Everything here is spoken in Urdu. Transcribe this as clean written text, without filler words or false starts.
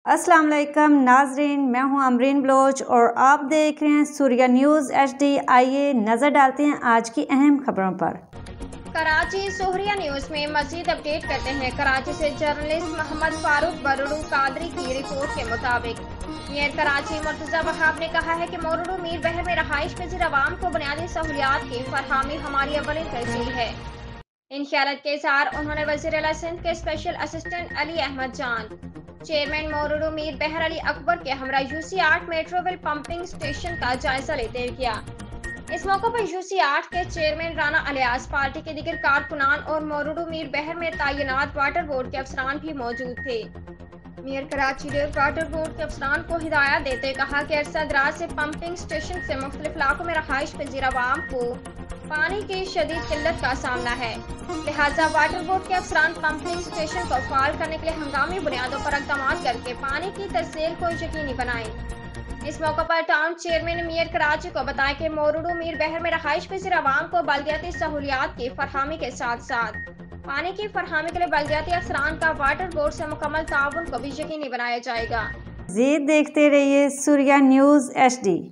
السلام علیکم ناظرین، میں ہوں امرین بلوچ اور آپ دیکھ رہے ہیں سوریہ نیوز HD۔ آئیے نظر ڈالتے ہیں آج کی اہم خبروں پر۔ کراچی سوریہ نیوز میں مزید اپڈیٹ کرتے ہیں۔ کراچی سے جرنلسٹ محمد فاروق برڑو قادری کی رپورٹ کے مطابق میئر کراچی مرتضی وہاب نے کہا ہے کہ مورڈو میر بہر میں رہائش پذیر عوام کو بنیادی سہولیات کی فراہمی ہماری اولین ترجیح ہے۔ ان خیالات کے اظہار انہوں نے وزیر اعلیٰ سندھ کے اسپیشل اسسٹنٹ علی احمد جان، چیئرمین مورڈو میر بہر علی اکبر کے ہمراہ UC8 metro well pumping station کا جائزہ لیتے ہوئے کیا۔ اس موقع پر UC8 کے چیئرمین رانا الیاس، پارٹی کے دیگر کارکنان اور مورڈو میر بہر میں تعینات واٹر بورڈ کے افسران بھی موجود تھے۔ میئر کراچی نے واٹر بورڈ کے افسران کو ہدایات دیتے ہوئے کہا کہ عرصہ دراز سے پمپنگ اسٹیشن سے مختلف علاقوں میں رہائش پذیر عوام کو پانی کی شدید قلت کا سامنا ہے، لہٰذا واٹر بورڈ کے افسران پمپنگ اسٹیشن کو فعال کرنے کے لیے ہنگامی بنیادوں پر اقدامات کر کے پانی کی ترسیل کو یقینی بنائیں۔ اس موقع پر ٹاؤن چیئرمین نے میئر کراچی کو بتایا کہ مورڈو میر بہر میں رہائش پذیر عوام کو بلدیاتی سہولیات کی فراہمی کے ساتھ ساتھ پانی کی فراہمی کے لیے بلدیاتی افسران کا واٹر بورڈ سے مکمل تعاون کو بھی یقینی بنایا جائے گا۔ مزید دیکھتے رہیے سوریہ نیوز HD۔